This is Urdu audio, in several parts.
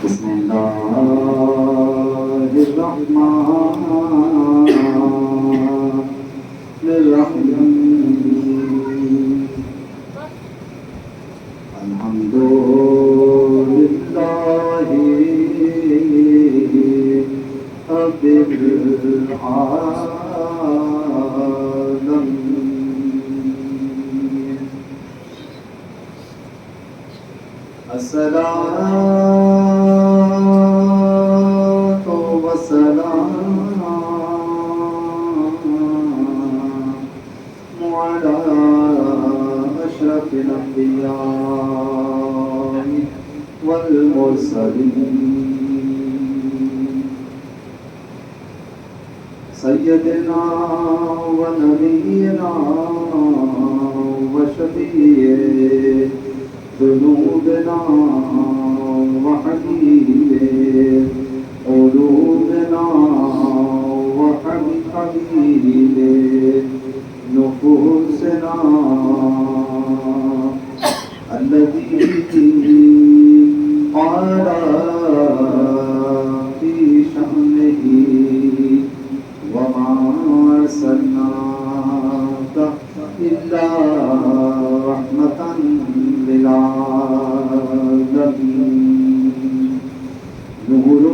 بسم الله الرحمن الرحيم الحمد لله رب العالمين الصلاة والسلام على أشرف الأنبياء والمرسلين سيدنا ونبينا وشفيع ذنوبنا وحبيب قلوبنا وحبيب نفوسنا الذي قال في شأنه وما أرسلناك إلا رحمة للعالمين نور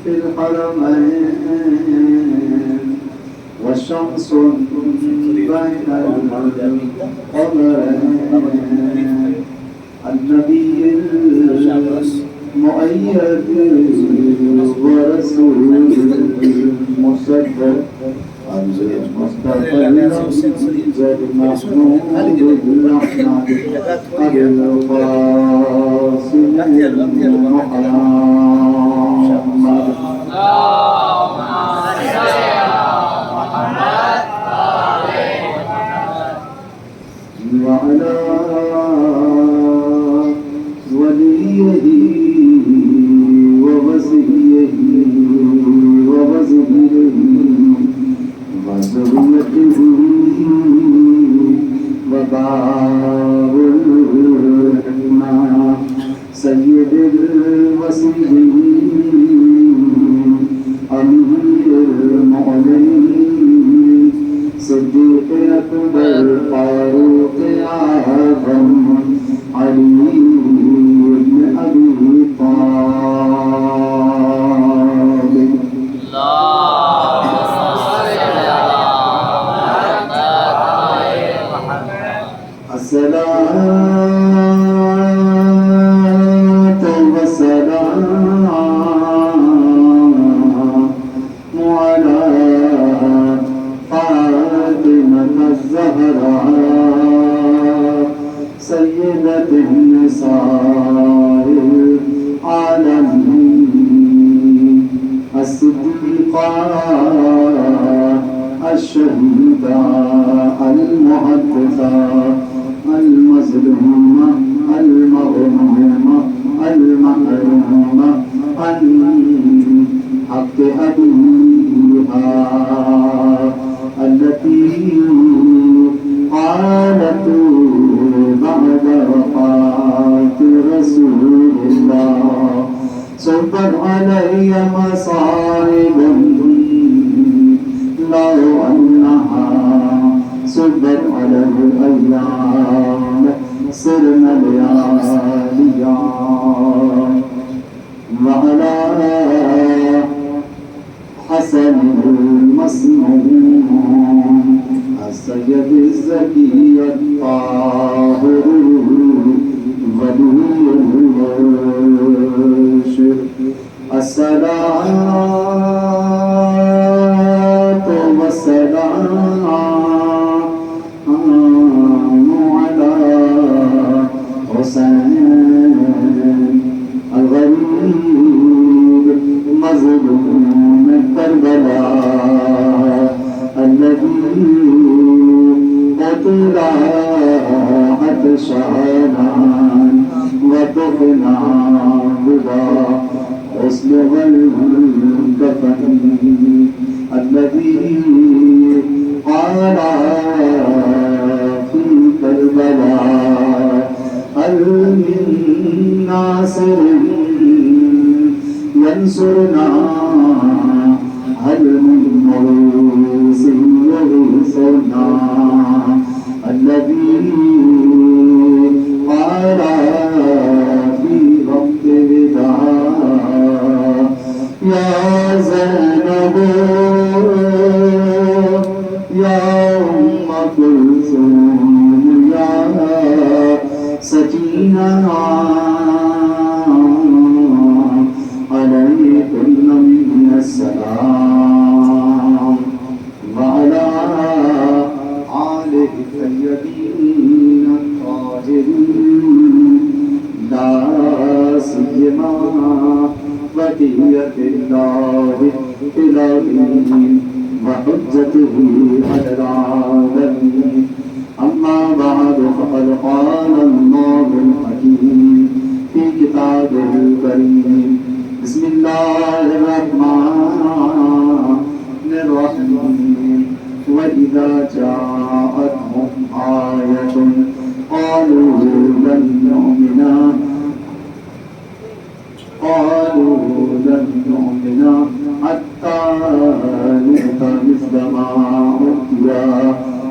في الحرمين والشمس بين القمرين النبي المؤيد ورسول المصدق المصطفى المنزل محمود الرحمن القاسم محمد وعلى وليه ووصيه ووزيره وذريته وباب الحكمة سيد المسلمين أمير المؤمنين صديق أكبر فاروق أعظم علي بن أبي طالب الصلاة والسلام على فاطمة الزهراء سيدة النساء العالمين الصديقة الشهيدة المحدثة المظلومة المغمومة المحرومة عن حق أبيها التي قالت بعد وفاة رسول الله صبت علي مصائب لو أنها صبت على الأيام سرنا لياليا وعلى حسن المصنوع السيد الزكي الطاهر ولي الشرك الصلاة والسلام على حسين الغريب مظلوم كربلاء الذي قتل عطشانا وطفنا بلا حسن والكفن الذي قال في كربلاء هل من ناصر انصرنا هل من مغيث يغيثنا الذي قال في رب الوداع يا زينب يا أم كلثوم يا سكينة عليكن من السلام وعلى آله الطيبين الطاهرين لا سيما بقية الله في الأرضين وحجته على العالمين أما بعد فقد قال الله الحكيم في كتابه الكريم بسم الله الرحمن الرحيم وإذا جاءتهم آية قالوا لن نؤمن حتى نؤتى مثل ما أوتي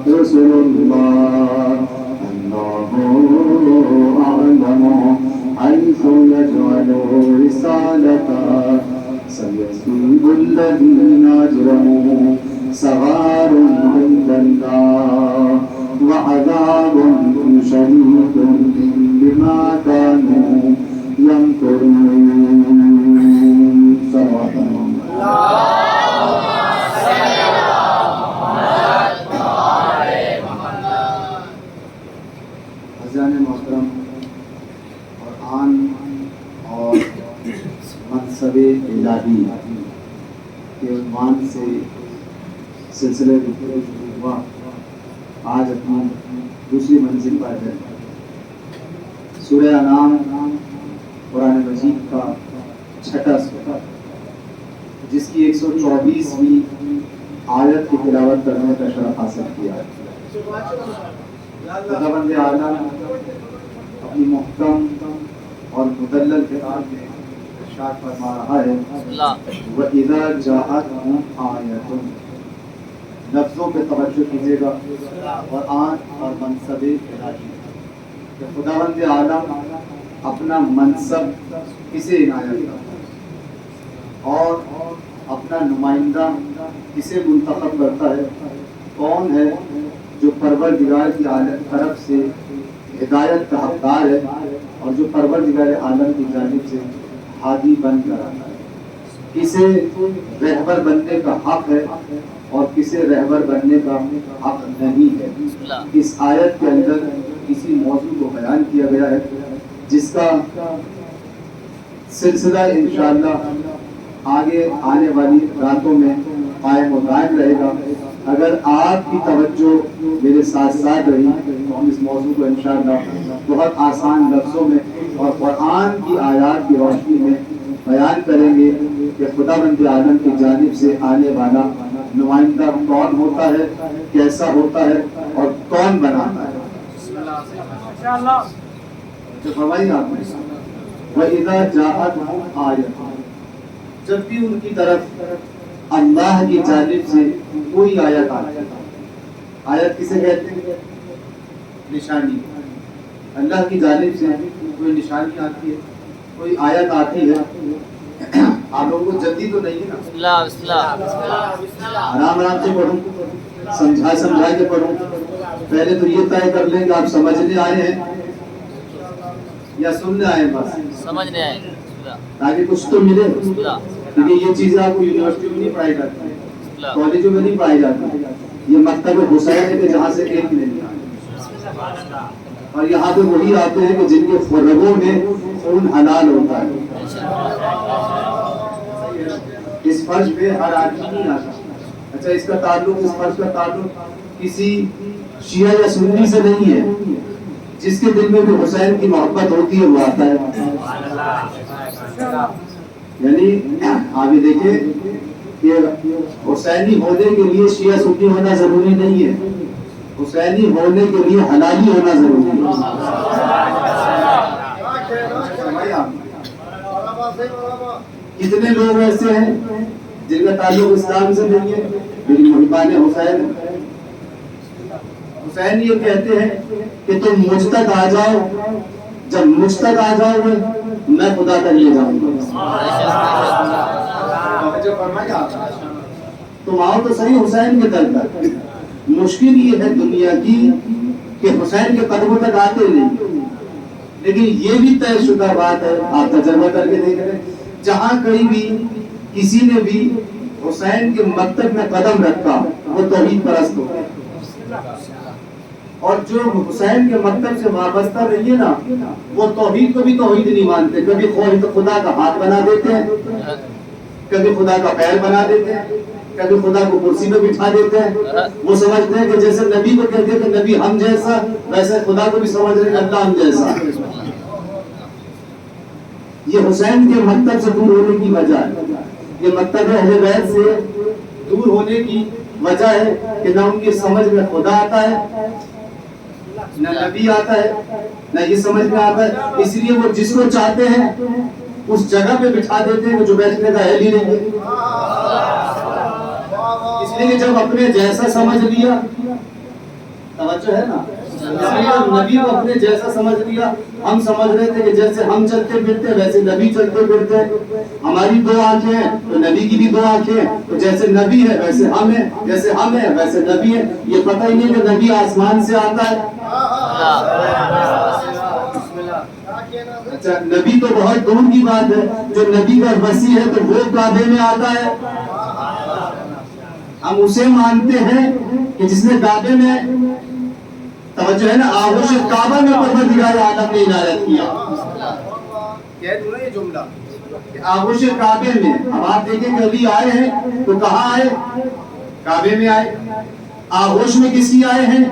رسل الله الله أعلم حيث يجعل رسالته سيصيب الذين أجرموا صغار عند الله وعذاب شديد بما كانوا يمكرون. صلوات حضران محترم قرآن اور منصب الہی کے عنوان سے سلسلے گفتگو ہوا آج اپنی دوسری منزل پر ہے. سورہ انعام قرآن مجید کا چھٹا سورہ جس کی 124ویں آیت کی تلاوت کرنے کا شرف حاصل کیا ہے. خداوند عالم اپنی محکم اور مدلل کتاب میں ارشاد فرما رہا ہے وَإِذَا جَاءَتْهُمْ آیَةٌ. لفظوں پہ توجہ کیجیے گا. قرآن اور منصب الہی کہ خداوند عالم اپنا منصب کسے عنایت کرتا ہے اور اپنا نمائندہ کسے منتخب کرتا ہے. کون ہے جو پروردگار کی طرف سے ہدایت کا حقدار ہے اور جو پروردگار عالم کی جانب سے ہادی بن کر آتا ہے. کسے رہبر بننے کا حق ہے اور کسے رہبر بننے کا حق نہیں ہے. اس آیت کے اندر کسی موضوع کو بیان کیا گیا ہے جس کا سلسلہ انشاءاللہ آگے آنے والی راتوں میں قائم و دائم رہے گا. اگر آپ کی توجہ میرے ساتھ ساتھ رہی تو ہم اس موضوع کو انشاءاللہ بہت آسان لفظوں میں اور قرآن کی آیات کی روشنی میں بیان کریں گے کہ خداوند عالم کی جانب سے آنے والا نمائندہ کون ہوتا ہے, کیسا ہوتا ہے اور کون بناتا ہے. جو فرمائی آپ نے وَإِذَا جَاءَتْهُمْ آیَةٌ, جب بھی ان کی طرف اللہ کی جانب سے کوئی آیت آتی ہے. آیت کسے کہتے ہیں؟ نشانی. اللہ کی جانب سے کوئی نشانی آتی ہے, کوئی آیت آتی ہے. آپ لوگوں کو جلدی تو نہیں ہے نا, آرام آرام سے پڑھوں, سمجھا کے پڑھوں. پہلے تو یہ طے کر لیں کہ آپ سمجھنے آئے ہیں یا سننے آئے ہیں. بس سمجھنے آئے تاکہ کچھ تو ملے, کیونکہ یہ چیزیں آپ کو یونیورسٹی میں نہیں پڑھائی جاتی, کالجوں میں نہیں پڑھائی جاتی. یہ مکتب حسین ہے کہ جہاں سے ایک نہیں آئے, اور یہاں پہ وہی آتے ہیں کہ جن کے رگوں میں خون حلال ہوتا ہے. اس فرض پہ ہر آدمی نہیں آتا. اچھا, اس کا تعلق, اس فرض کا تعلق کسی شیعہ یا سنی سے نہیں ہے. جس کے دل میں بھی حسین کی محبت ہوتی ہے وہ آتا ہے. یعنی آپ یہ دیکھیں کہ حسینی ہونے کے لیے شیعہ سنی ہونا ضروری نہیں ہے. حسینی ہونے کے لیے حلالی ہونا ضروری ہے. کتنے لوگ ایسے ہیں جن کا تعلق اسلام سے نہیں ہے لیکن محبان حسین حسین یہ کہتے ہیں کہ تم مجھ تک آ جاؤ، جب مجھ تک آ جاؤ گے میں خدا تک لے جاؤں گا۔ تم آؤ تو صحیح حسین کے در تک۔ مشکل یہ ہے دنیا کی کہ حسین کے قدموں تک آتے نہیں، لیکن یہ بھی طے شدہ بات ہے، آپ تجربہ کر کے دیکھ رہے ہیں، جہاں کہیں بھی کسی نے بھی حسین کے مکتب میں قدم رکھا وہ توحید پرست ہو گیا، اور جو حسین کے مکتب سے وابستہ نہیں ہے نا وہ توحید کو بھی توحید نہیں مانتے، کبھی خدا کا ہاتھ بنا دیتے ہیں، کبھی خدا کا پیر بنا دیتے ہیں، کبھی خدا کو کرسی پہ بٹھا دیتے ہیں۔ وہ سمجھتے ہیں کہ جیسے نبی کو کہتے ہیں کہ نبی ہم جیسا، ویسے خدا کو بھی سمجھ رہے ہیں کہ اللہ ہم جیسا۔ یہ حسین کے مکتب سے دور ہونے کی وجہ ہے، یہ مکتب اہل بیت سے دور ہونے کی وجہ ہے کہ نہ ان کی سمجھ میں خدا آتا ہے، نہ نبی آتا ہے، نہ یہ سمجھ میں آتا ہے، اس لیے وہ جس کو چاہتے ہیں اس جگہ پہ بٹھا دیتے ہیں جو بیٹھنے کا اہل ہی نہیں ہے۔ اس لیے جب اپنے جیسا سمجھ لیا، توجہ ہے نا، نبی کو اپنے جیسا سمجھ لیا، ہم سمجھ رہے تھے کہ جیسے ہم چلتے پھرتے ویسے نبی چلتے پھرتے، ہماری دو آنکھیں ہیں تو نبی کی بھی دو آنکھیں ہیں، تو جیسے نبی ہے ویسے ہم ہیں، جیسے ہم ہیں ویسے نبی ہے۔ یہ پتہ ہی نہیں کہ نبی آسمان سے آتا ہے، اچھا نبی تو بہت دور کی بات ہے، جو نبی کا وسیع ہے تو وہ کعبے میں آتا ہے، ہم اسے مانتے ہیں کہ جس نے کعبے میں، توجہ ہے نا، آغوش کعبہ میں پروردگار عالم نے عنایت کیا۔ کہہ دوں نا یہ جملہ کہ آغوش کعبے میں، اب آپ دیکھیں کہ علی آئے ہیں تو کہاں آئے؟ کعبے میں آئے۔ آغوش میں کس کی آئے ہیں؟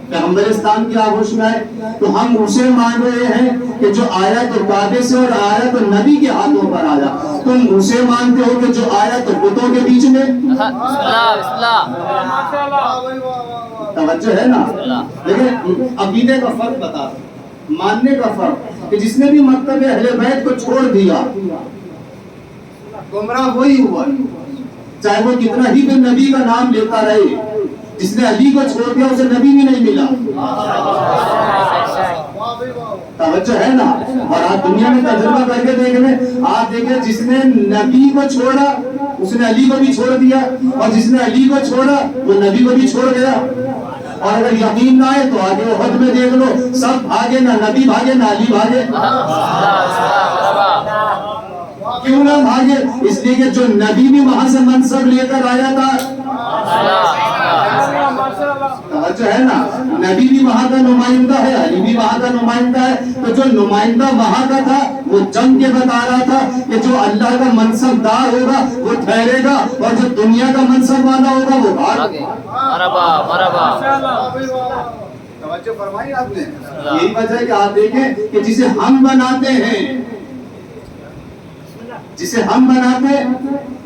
پیغمبرستان کی آغوش میں آئے، تو ہم اسے مان رہے ہیں کہ جو آیا تو کعبے سے اور آیا تو نبی کے ہاتھوں پر آیا۔ تم اسے مانتے ہو کہ جو آیا تو بتوں کے بیچ میں۔ توجہ ہے نا، لیکن عقیدے کا فرق بتا، ماننے کا فرق، کہ جس نے بھی مکتب اہل بیت کو چھوڑ دیا گمراہ وہی ہوا، چاہے وہ کتنا ہی بھی نبی کا نام لیتا رہے۔ جس نے علی کو چھوڑ دیا اسے نبی بھی نہیں ملا، توجہ ہے نا۔ اور آپ دنیا میں تجربہ کر کے دیکھ لیں، آپ دیکھیں جس نے نبی کو چھوڑا اس نے علی کو بھی چھوڑ دیا، اور جس نے علی کو چھوڑا وہ نبی کو بھی چھوڑ گیا۔ اور اگر یقین نہ آئے تو آگے احد میں دیکھ لو، سب بھاگے، نہ نبی بھاگے نہ علی بھاگے۔ کیوں نہ بھاگے؟ اس لیے کہ جو نبی بھی وہاں سے منصب لے کر آیا تھا، توجہ ہے نا، نبی بھی وہاں کا نمائندہ ہے، علی بھی وہاں کا نمائندہ ہے، تو جو نمائندہ وہاں کا تھا وہ جنگ کے بتا رہا تھا کہ جو اللہ کا منصب دار ہوگا وہ ٹھہرے گا، اور جو دنیا کا منصب والا ہوگا وہ بھاگے گا۔ توجہ فرمائی آپ نے، یہی وجہ ہے کہ آپ دیکھیں کہ جسے ہم بناتے ہیں، جسے ہم بناتے ہیں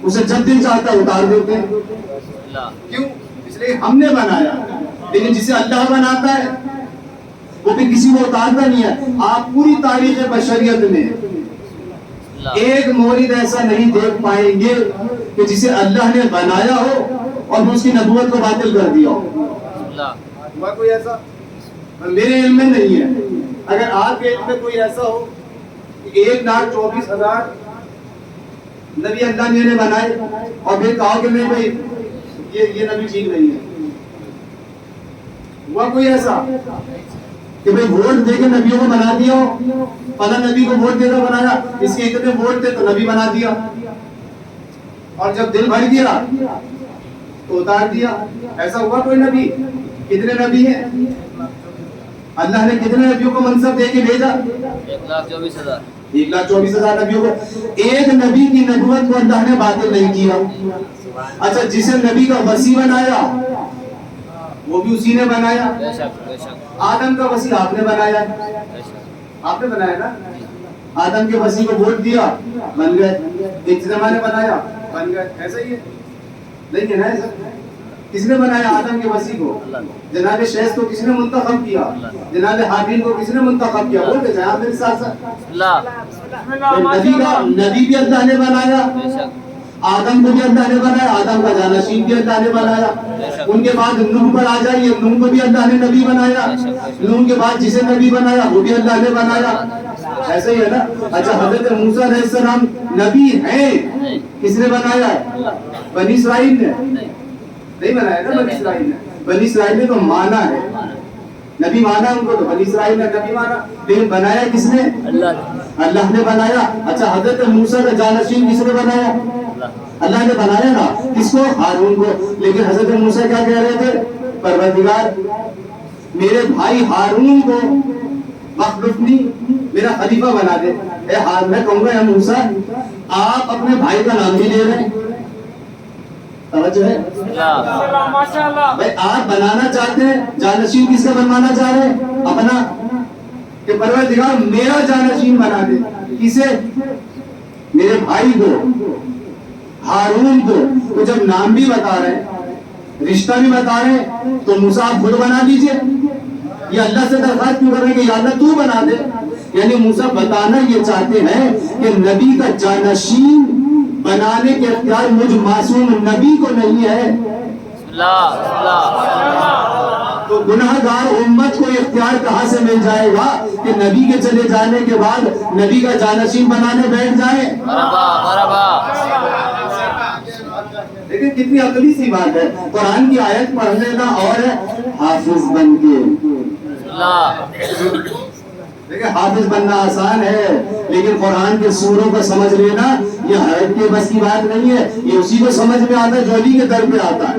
اسے جب دل چاہتا ہے اتار دیتے ہیں، کیوں؟ اس لیے ہم نے بنایا، لیکن جسے اللہ بناتا ہے وہ بھی کسی کو اتارتا نہیں ہے۔ آپ پوری تاریخ بشریت میں ایک مورد ایسا نہیں دیکھ پائیں گے کہ جسے اللہ نے بنایا ہو اور اس کی نبوت کو باطل کر دیا ہو۔ ہوا کوئی ایسا؟ میرے علم میں نہیں ہے۔ اگر آپ کے علم میں کوئی ایسا ہو کہ 1,24,000 نبی اللہ نے بنائے اور پھر کہا کہ نہیں بھائی یہ نبی ٹھیک نہیں ہے، ہوا کوئی ایسا کہ بھائی ووٹ دے کے نبیوں کو بنا دیا ہو، فلاں نبی کو ووٹ دے کر بنایا، اس کے اتنے ووٹ تھے تو نبی بنا دیا، اور جب دل بھر گیا تو اتار دیا؟ ایسا ہوا کوئی نبی؟ کتنے نبی ہیں؟ اللہ نے کتنے نبیوں کو منصب دے کے بھیجا؟ 1,24,000 نبیوں کو۔ ایک نبی کی نبوت کو اللہ نے باطل نہیں کیا۔ اچھا جسے نبی کا وسیع بنایا وہ بھی اسی نے بنایا۔ آدم کا وسیع آپ نے بنایا، آپ نے بنایا نا، آدم کے وسیع کو ووٹ دیا بن گئے، اجتماع نے بنایا بن گئے، ایسا ہی ہے نہیں ہے نا ایسا؟ کس نے بنایا آدم کے وسیع کو؟ جناب شیخ کو کس نے منتخب کیا؟ جناب حابیل کو کس نے منتخب کیا؟ بولتے جائیں آپ میرے ساتھ ساتھ. نبی بھی اللہ نے بنایا, آدم کو بھی اللہ نے بنایا, آدم کا جانشین بھی اللہ نے بنایا. ان کے بعد نوح پر آ جائیے, نوح کو بھی اللہ نے نبی بنایا. نوح کے بعد جسے نبی بنایا وہ بھی اللہ نے بنایا. ایسے ہی ہے نا. اچھا حضرت موسیٰ علیہ السلام نبی ہیں, کس نے بنایا؟ بنی اسرائیل نے نہیں بنایا نا. بنی اسرائیل نے, بنی اسرائیل نے تو مانا ہے, نبی مانا ان کو, تو بنی اسرائیل نے نبی مانا. لیکن بنایا کس نے؟ اللہ نے بنایا. اچھا حضرت موسیٰ کا جانشین کس نے بنایا؟ اللہ نے بنایا نا. کس کو؟ ہارون کو. لیکن حضرت موسیٰ کیا کہہ رہے تھے؟ پروردگار میرے بھائی ہارون کو مخلوقنی میرا خلیفہ بنا دے. میں کہوں گا یا موسیٰ آپ اپنے بھائی کا نام بھی لے رہے ہیں, توجہ ہے بھائی. آپ بنانا چاہتے ہیں, جانشین کس کا بنوانا چاہ رہے ہیں؟ اپنا, کہ پروردگار میرا جانشین بنا دے. کسے؟ میرے بھائی کو, ہارون کو. تو جب نام بھی بتا رہے ہیں, رشتہ بھی بتا رہے ہیں, تو موسیٰ آپ خود بنا دیجئے. یہ اللہ سے درخواست کیوں کر رہے ہیں کہ یا اللہ تو بنا دے؟ یعنی موسیٰ بتانا یہ چاہتے ہیں کہ نبی کا جانشین بنانے کے اختیار مجھ معصوم نبی کو نہیں ہے. تو گناہگار امت کو اختیار کہاں سے مل جائے گا کہ نبی کے چلے جانے کے بعد نبی کا جانشین بنانے بیٹھ جائے؟ لیکن کتنی عقلی سی بات ہے. قرآن کی آیت پڑھ لینا اور حافظ بن کے, دیکھیں حافظ بننا آسان ہے, لیکن قرآن کے سوروں کو سمجھ لینا یہ حیرت کے بس کی بات نہیں ہے. یہ اسی کو سمجھ میں آتا ہے جو علی کے در پہ آتا ہے.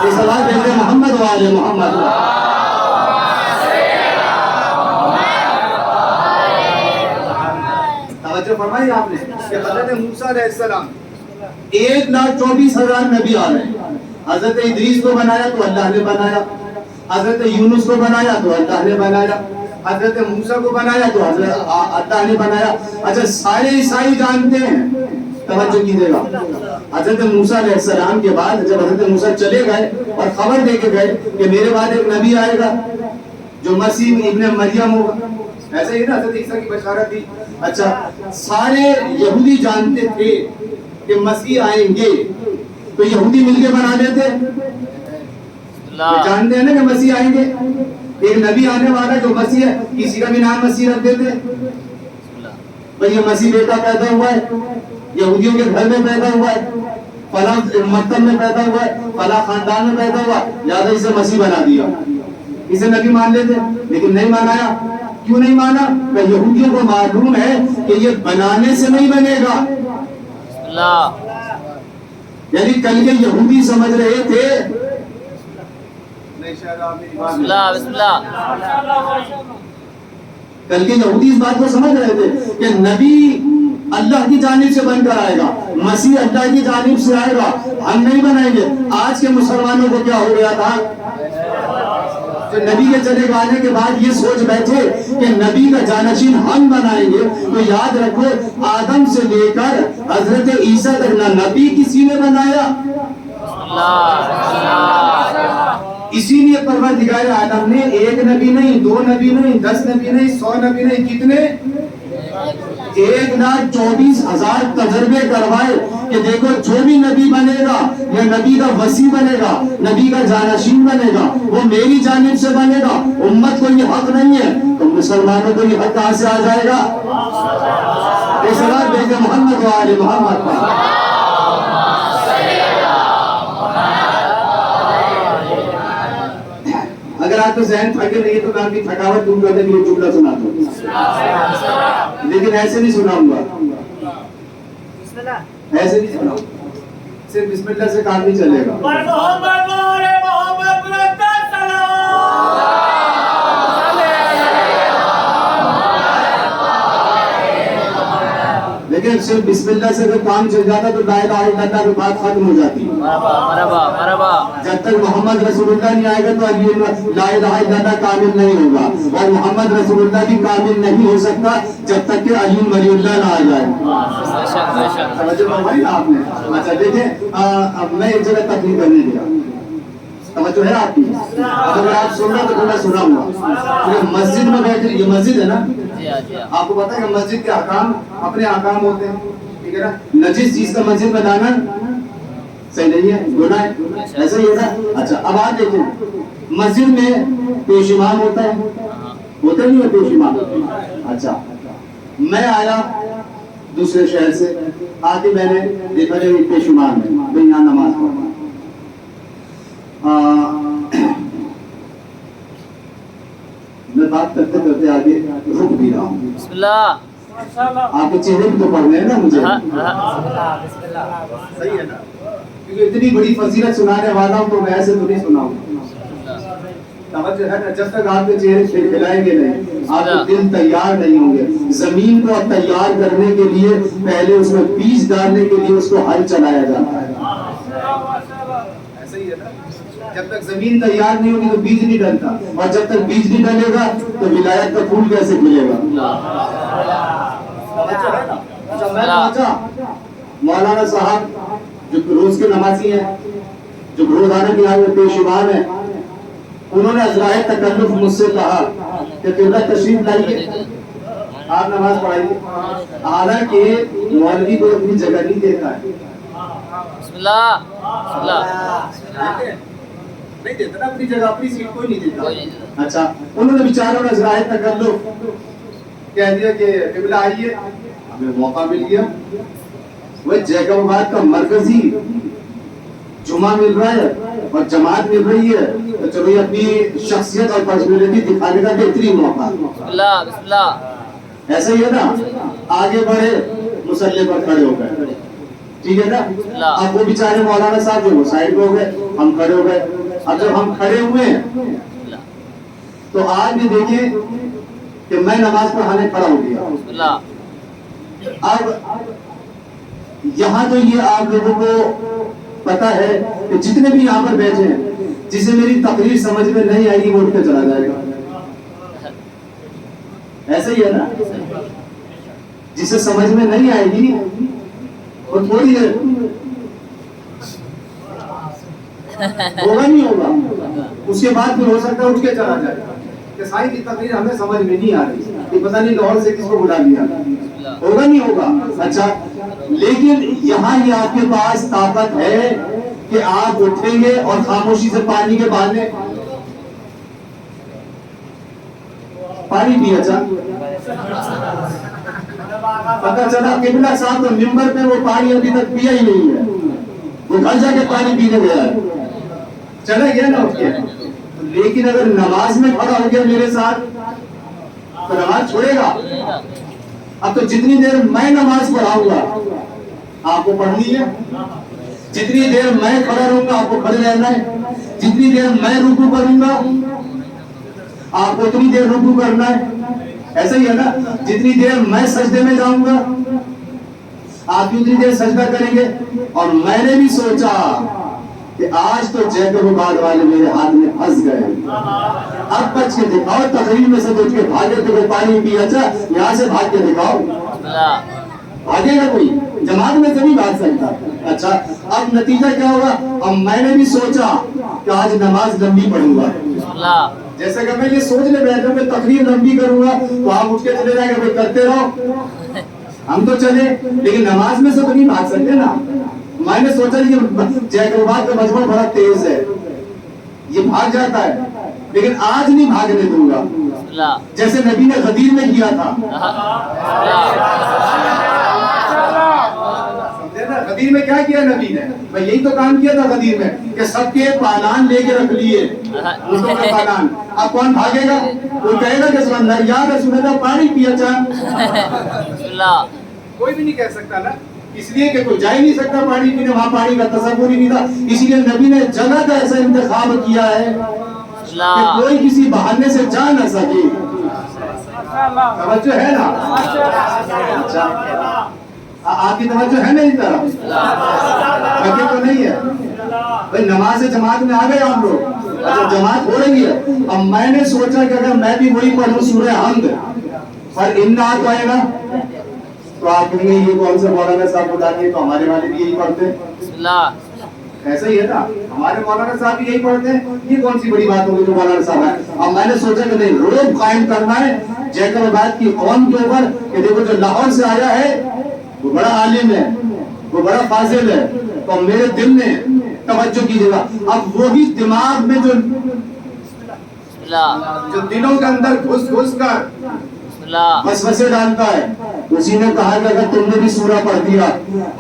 یہ صلاۃ بھیجے محمد وآل محمد. توجہ فرمائی آپ نے کہ حضرت موسیٰ علیہ السلام 1,24,000 نبی آ رہے ہیں. حضرت ادریس کو بنایا تو اللہ نے بنایا, حضرت یونس کو بنایا تو اللہ نے بنایا, حضرت موسیٰ کو بنایا تو اللہ نے بنایا. اچھا سارے عیسائی جانتے ہیں, توجہ کیجئے گا, حضرت موسیٰ علیہ السلام کے بعد جب حضرت موسیٰ چلے گئے اور خبر دے کے گئے کہ میرے بعد ایک نبی آئے گا جو مسیح ابن مریم ہوگا, ایسے ہی نا حضرت عیسیٰ کی بشارت دی. اچھا سارے یہودی جانتے تھے کہ مسیح آئیں گے, تو یہودی مل کے بنا دیتے. جانتے ہیں نا کہ مسیح آئیں گے, ایک نبی آنے والا جو مسیح ہے, کسی کا بھی نام مسیح رکھ دیتے. بھئی یہ مسیح بیٹا پیدا ہوا ہے, یہودیوں کے گھر میں پیدا ہوا ہے, فلاں مکتب میں پیدا ہوا ہے, فلاں خاندان میں پیدا ہوا, لہٰذا اسے مسیح بنا دیا. اسے نبی مان لیتے, لیکن نہیں مانایا. کیوں نہیں مانا؟ کہ یہودیوں کو معلوم ہے کہ یہ بنانے سے نہیں بنے گا. یعنی کل کے یہودی سمجھ رہے تھے, کل کے یہودی اس بات کو سمجھ رہے تھے کہ نبی اللہ کی جانب سے بن کر آئے گا, مسیح اللہ کی جانب سے آئے گا, ہم نہیں بنائیں گے. آج کے مسلمانوں کو کیا ہو گیا تھا کہ نبی کے چلے جانے کے بعد یہ سوچ بیٹھے کہ نبی کا جانشین ہم بنائیں گے. تو یاد رکھو آدم سے لے کر حضرت عیسیٰ تک نہ نبی کسی نے بنایا. اسی لیے پروردگار عالم نے ایک نبی نہیں, 2 نبی نہیں, 10 نبی نہیں, 100 نبی نہیں, کتنے 1,24,000 تجربے کروائے کہ دیکھو جو بھی نبی بنے گا یا نبی کا وصی بنے گا, نبی کا جانشین بنے گا, وہ میری جانب سے بنے گا. امت کو یہ حق نہیں ہے, تو مسلمانوں کو یہ حق کہاں سے آ جائے گا؟ صلاۃ بھیجے محمد وآل محمد پر. اگر آپ کو ذہن تھکے نہیں تو میں آپ کی تھکاوٹ دور کرنے کے لیے جملہ سناتا ہوں, لیکن ایسے نہیں سناؤں گا, ایسے نہیں سناؤں, صرف بسم اللہ سے کام نہیں چلے گا. لیکن صرف بسم اللہ سے اگر کام چل جاتا تو لا الہ الا اللہ کی بات ختم ہو جاتی. جب تک محمد رسول اللہ نہیں آئے گا تو لا الہ الا اللہ کامل نہیں ہوگا, اور محمد رسول اللہ بھی کامل نہیں ہو سکتا جب تک کہ علی ولی اللہ نہ آ جائے. سمجھ میں آئی آپ نے؟ اچھا دیکھیں, اب میں ایک جگہ تقریر کرنے گیا, توجہ ہے آپ کی؟ اگر آپ سن رہے تو میں سنا ہوں. مسجد میں بیٹھے, یہ مسجد ہے نا, آپ کو پتا ہے کہ مسجد کے احکام اپنے احکام ہوتے ہیں, ٹھیک ہے نا. نجس چیز کا مسجد میں لانا صحیح نہیں ہے, گناہ ہے, ایسا ہی ہے نا. اچھا اب آپ دیکھیں, مسجد میں پیش امام ہوتا ہے, ہوتا نہیں ہے پیش امام. اچھا میں آیا دوسرے شہر سے, آ کے میں نے دیکھا کہ پیش امام ہے, میں یہاں نماز پڑھا. میں بات کرتے کرتے آگے رک بھی رہا ہوں. بسم اللہ, آپ کے چہرے بھی تو پڑھ رہے ہیں نا مجھے, صحیح ہے نا, کیونکہ اتنی بڑی فضیلت سنانے والا ہوں تو میں ایسے تو نہیں سناؤں. توجہ ہے نا, جب تک آپ کے چہرے کھلکھلائیں گے نہیں, آپ کے دل تیار نہیں ہوں گے. زمین کو تیار کرنے کے لیے پہلے اس میں بیج ڈالنے کے لیے اس کو ہل چلایا جاتا ہے, ایسا ہی ہے نا. جب تک زمین تیار نہیں ہوگی تو بیج نہیں ڈلتا, اور جب تک بیج نہیں ڈلے گا تو ولایت کا پھول کیسے کھلے گا. مولانا صاحب جو روز کے نمازی ہیں, جو روزانہ کی حالت پیش امام ہیں, انہوں نے ازرائے تکلف مجھ سے کہا کہ قبلہ تشریف لائیے, آپ نماز پڑھائیے. حالانکہ مولوی کو اپنی جگہ نہیں دیتا ہے, بسم اللہ, بسم اللہ نہیں دیتا نا اپنی جگہ, اپنی سیٹ کوئی نہیں دیتا. اچھا انہوں نے بیچاروں نے ازرائے تکلف کہہ دیا کہ قبلہ آئیے, ہمیں موقع مل گیا. وہ جیکب آباد کا مرکزی جمعہ مل رہا ہے اور جماعت مل رہی ہے, تو چلو یہ اپنی شخصیت اور پرسنالٹی دکھانے کا بہترین موقع. ایسا ہی ہے نا, آگے بڑھے مصلی پر کھڑے ہو گئے, ٹھیک ہے نا. اب وہ بیچارے مولانا صاحب جو وہ سائڈ پہ ہو گئے, ہم کھڑے ہو گئے. اب جب ہم کھڑے ہوئے ہیں تو آج بھی دیکھیں کہ میں نماز پڑھانے کھڑا ہو گیا. اب یہاں تو یہ آپ لوگوں کو پتا ہے کہ جتنے بھی یہاں پر بیٹھے ہیں, جسے میری تقریر سمجھ میں نہیں آئے گی وہ اٹھ کے چلا جائے گا, ایسا ہی ہے نا. جسے سمجھ میں نہیں آئے گی وہ تھوڑی دیر ہوگا نہیں ہوگا, اس کے بعد پھر ہو سکتا ہے اٹھ کے چلا جائے کہ سائی کی تقریر ہمیں سمجھ میں نہیں آ رہی, یہ پتہ نہیں لاہور سے کس کو بلا لیا, ہوگا نہیں ہوگا. اچھا لیکن یہاں یہ آپ کے پاس طاقت ہے کہ آپ اٹھیں گے اور خاموشی سے پانی کے بہانے پانی پیا. اچھا پتہ چلا قبلہ صاحب تو ممبر پہ وہ پانی ابھی تک پیا ہی نہیں ہے, وہ گھر جا کے پانی پینے گیا ہے, چلا گیا نا اٹھ کے. لیکن اگر نماز میں کھڑا ہو گیا میرے ساتھ تو نماز چھوڑے گا. اب تو جتنی دیر میں نماز پڑھاؤں گا آپ کو پڑھنی ہے, جتنی دیر میں کھڑا رہوں گا آپ کو کھڑے رہنا ہے, جتنی دیر میں رکوع کروں گا آپ کو اتنی دیر رکوع کرنا ہے, ایسا ہی ہے نا. جتنی دیر میں سجدے میں جاؤں گا آپ اتنی دیر سجدہ کریں گے. اور میں نے بھی سوچا کہ آج تو جیکب آباد والے میرے ہاتھ میں پھنس گئے, اب بچ کے دکھاؤ, تقریر میں سے اٹھ کے بھاگے تو کوئی پانی پی, اچھا یہاں سے بھاگ کے دکھاؤ, بھاگے گا کوئی, جماعت میں سے نہیں بھاگ سکتا. اچھا اب نتیجہ کیا ہوگا, اب میں نے بھی سوچا کہ آج نماز لمبی پڑھوں گا. جیسے کہ میں یہ سوچنے بیٹھا ہوں کہ تقریر لمبی کروں گا تو آپ اٹھ کے چلے جائیں گے, کرتے رہو, ہم تو چلے لیکن نماز میں سے تو نہیں بھاگ سکتے نا. میں نے سوچا یہ جیکب آباد کا مجمع بڑا تیز ہے, یہ بھاگ جاتا ہے, لیکن آج نہیں بھاگنے دوں گا جیسے نبی نے غدیر میں کیا تھا. غدیر میں کیا کیا نبی نے, میں یہی تو کام کیا تھا غدیر میں کہ سب کے پالان لے کے رکھ لیے, اونٹوں کے پالان. اب کون بھاگے گا, وہ کہے گا کہ سمندر یا رسول اللہ پانی پیا چاہ, کوئی بھی نہیں کہہ سکتا نا, اس لیے کہ کوئی جا ہی نہیں سکتا پانی پینے, وہاں پانی کا تصور ہی نہیں تھا. اس لیے نبی نے جگہ کا ایسا انتخاب کیا ہے کہ کوئی کسی بہانے سے جا نہ سکے. توجہ ہے نا, آپ کی توجہ ہے نا اس طرف, بقیہ تو نہیں ہے بھائی. نماز جماعت میں آ گئے آپ لوگ, اچھا جماعت ہو رہی ہے. اب میں نے سوچا کہ اگر میں بھی وہی پڑھوں سورہ حمد پر انا تو آئے گا تو آپ کہیں گے یہ کون سے مولانا صاحب بتا دیے, تو ہمارے والے بھی یہی پڑھتے ہیں. ایسا ہی ہے نا, ہمارے مولانا صاحب بھی یہی پڑھتے ہیں. یہ کون سی بڑی بات ہوگی جو مولانا صاحب ہے. اب میں نے سوچا کہ نہیں, روب قائم کرنا ہے جیکب آباد کی قوم کے اوپر کہ دیکھو جو لاہور سے آیا ہے وہ بڑا عالم ہے, وہ بڑا فاضل ہے, تو میرے دل میں توجہ کیجیے گا. اب وہی دماغ میں جو دلوں کے اندر گھس گھس کر وسوسے ڈالتا ہے, اسی نے کہا کہ اگر تم نے بھی سورہ پڑھ دیا,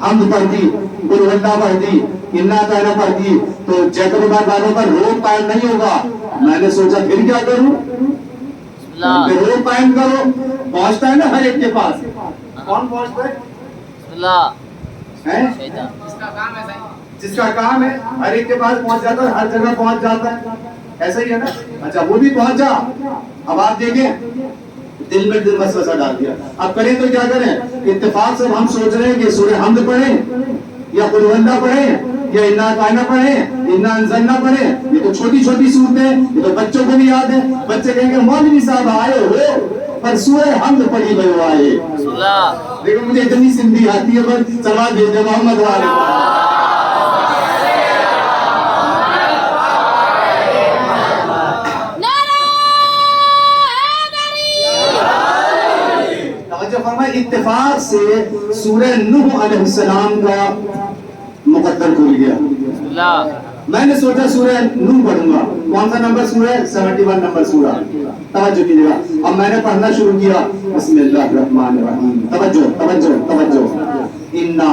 حمد پڑھ دی, قل ہو اللہ پڑھ دی, انا اطعنا پڑھ دی, تو جیکب آباد والوں پر روب قائم نہیں ہوگا. میں نے سوچا پھر کیا کروں, روب قائم کرو. پہنچتا ہے نا ہر ایک کے پاس. کون پہنچتا ہے؟ جس کا کام ہے ہر ایک کے پاس پہنچ جاتا ہے, ہر جگہ پہنچ جاتا ہے. ایسا ہی ہے نا. اچھا وہ بھی پہنچا. اب آپ دیکھیں دل میں دل وسوسہ ڈال دیا. اب کریں تو کیا کریں؟ اتفاق سے ہم سوچ رہے ہیں کہ سورہ حمد پڑھیں یا قل هو اللہ پڑھیں یا انا اطعنا پڑھیں, انا انزلنا پڑھیں. یہ تو چھوٹی چھوٹی صورتیں, یہ تو بچوں کو بھی یاد ہے. بچے کہیں گے مولوی صاحب آئے ہو پر سورہ حمد پڑھی گئے ہو آئے. لیکن مجھے اتنی سندھی آتی ہے, بس سلام بھیج دے محمد والے. اتفاق سے سورہ نوح علیہ السلام کا مقدر کھل گیا. میں نے سوچا سورہ نوح پڑھوں گا. کون سا نمبر سورہ؟ 71 نمبر سورہ. توجہ کیجیے گا. اب میں نے پڑھنا شروع کیا. بسم اللہ الرحمن الرحیم. توجہ توجہ توجہ. انا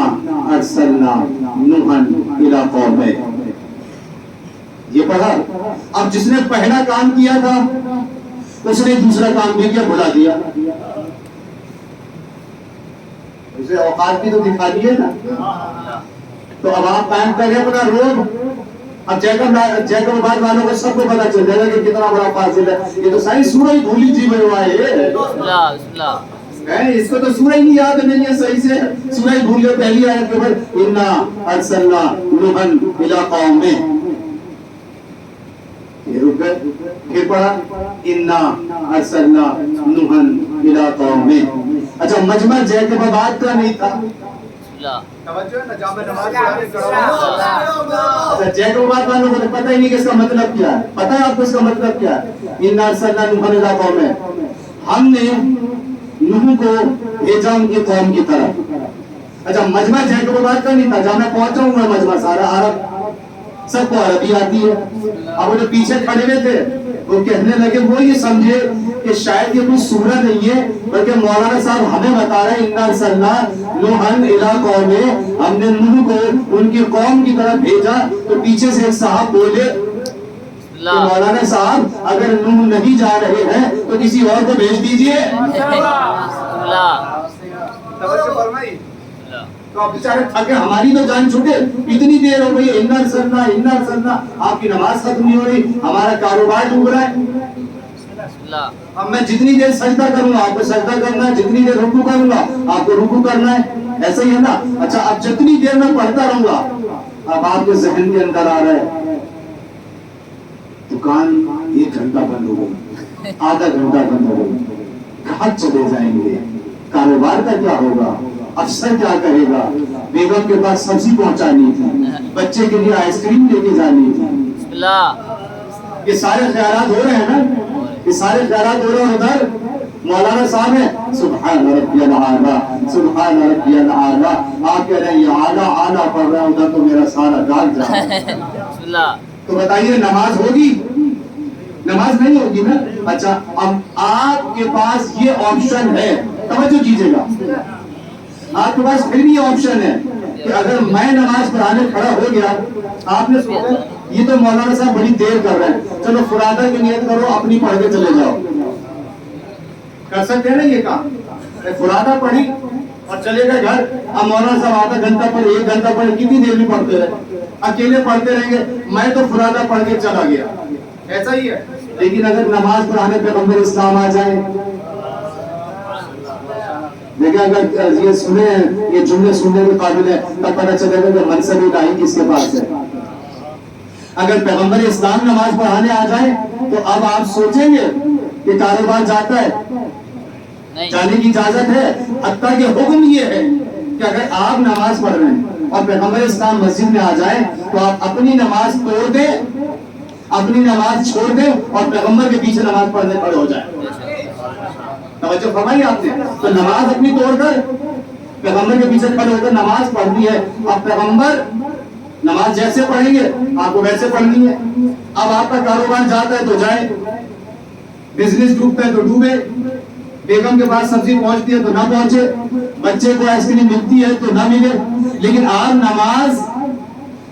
ارسلنا نوحا الی قومہ. یہ پڑھا. اب جس نے پہلا کام کیا تھا اس نے دوسرا کام بھی کیا, بھلا دیا. اسے اوقات بھی تو دکھا دیے نا. تو اب آپ قائم کریں اپنا روب. اب جیکب آباد والوں کو سب کو پتا چل جائے گا کہ کتنا بڑا فاضل ہے. یہ تو ساری سورہ ہی بھولی جی میں ہوا ہے. اس کو تو سورہ ہی نہیں یاد نہیں ہے صحیح سے. سورہ ہی بھول گئے پہلی آیت کے اوپر انا ارسلنا نوحا الی قومہ. یہ رک گئے. پھر پڑھا انا ارسلنا نوحا الی قومہ. اچھا مجمع جیکب آباد کا نہیں تھا. توجہ نا, جامع نماز جیکب آباد والوں کو پتہ ہی نہیں کہ اس کا مطلب کیا ہے. پتہ ہے آپ کو اس کا مطلب کیا ہے؟ انا ارسلنا نوحا الی قومہ. ہم نے نوح کو بھیجا ان کی قوم کی طرف. اچھا مجمع جیکب آباد کا نہیں تھا. جہاں میں پہنچا ہوں میں مجمع سارا عرب, سب کو عربی آتی ہے. اب وہ جو پیچھے کھڑے ہوئے تھے وہ کہنے لگے, وہ یہ سمجھے کہ شاید یہ کوئی سورہ نہیں ہے بلکہ مولانا صاحب ہمیں بتا رہے ہیں انا ارسلنا نوحا الی قومہ. ہم نے نوح کو ان کی قوم کی طرف بھیجا. تو پیچھے سے ایک صاحب بولے کہ مولانا صاحب اگر نوح نہیں جا رہے ہیں تو کسی اور کو بھیج دیجئے. تو اب بیچارے تھکے, ہماری تو جان چھوٹے, اتنی دیر ہو گئی انا ارسلنا انا ارسلنا, آپ کی نماز ختم نہیں ہو رہی, ہمارا کاروبار ڈوب رہا ہے. اب میں جتنی دیر سجدہ کروں گا آپ کو سجدہ کرنا ہے, جتنی دیر رکوع کروں گا آپ کو رکوع کرنا ہے. ایسا ہی ہے نا. اچھا اب جتنی دیر میں پڑھتا رہوں گا, اب آپ کے ذہن کے اندر آ رہا ہے دکان 1 گھنٹہ بند ہو گئی, آدھا گھنٹہ بند ہو گئی, کہاں چلے جائیں گے, کاروبار کا کیا ہوگا, افسر کیا کہے گا, بیگم کے پاس سبزی پہنچانی تھی, بچے کے لیے آئس کریم لے کے جانی تھی. یہ سارے خیالات ہو رہے ہیں نا, یہ سارے خیالات ہو رہے ہیں. ادھر مولانا صاحب ہیں سبحان ربی الاعلی سبحان ربی الاعلی, آپ کہہ رہے ہیں یہ اعلیٰ اعلیٰ پڑھ رہا ہے, ادھر تو میرا سارا گال جا رہا ہے. تو بتائیے نماز ہوگی؟ نماز نہیں ہوگی نا. اچھا اب آپ کے پاس یہ آپشن ہے, توجہ کیجیے گا, آپ کے پاس پھر بھی یہ آپشن ہے کہ اگر میں نماز پڑھانے کھڑا ہو گیا, آپ نے سوچا یہ تو مولانا صاحب بڑی دیر کر رہے ہیں, چلو فرادہ کی نیت کرو, اپنی پڑھ کے چلے جاؤ. کر سکتے ہیں نا یہ کام؟ فرادہ پڑھی اور چلے گئے گھر. اب مولانا صاحب آدھا گھنٹہ پڑھ 1 گھنٹہ پڑھ, کتنی دیر میں پڑھتے رہے, اکیلے پڑھتے رہیں گے. میں تو فرادہ پڑھ کے چلا گیا. ایسا ہی ہے. لیکن اگر نماز پڑھانے پیغمبر اسلام آ جائیں, دیکھیں اگر یہ سنے, یہ جملے سننے کے قابل ہے, تب پتہ چلے گا کہ منصب الہی کس کے پاس ہے. اگر پیغمبر اسلام نماز پڑھانے آ جائے تو اب آپ سوچیں گے کہ کاروبار جاتا ہے, جانے کی اجازت ہے. حتیٰ کہ حکم یہ ہے کہ اگر آپ نماز پڑھ رہے ہیں اور پیغمبر اسلام مسجد میں آ جائیں تو آپ اپنی نماز توڑ دیں، اپنی نماز چھوڑ دیں اور پیغمبر کے پیچھے نماز پڑھنے کھڑے ہو جائیں. توجہ فرمائی آپ نے. تو نماز اپنی توڑ کر پیغمبر کے پیچھے کھڑے ہو کر نماز پڑھنی ہے. اب پیغمبر نماز جیسے پڑھیں گے آپ کو ویسے پڑھنی ہے. اب آپ کا کاروبار جاتا ہے تو جائے، بزنس ڈوبتا ہے تو ڈوبے، بیگم کے پاس سبزی پہنچتی ہے تو نہ پہنچے، بچے کو آئس کریم ملتی ہے تو نہ ملے، لیکن آپ نماز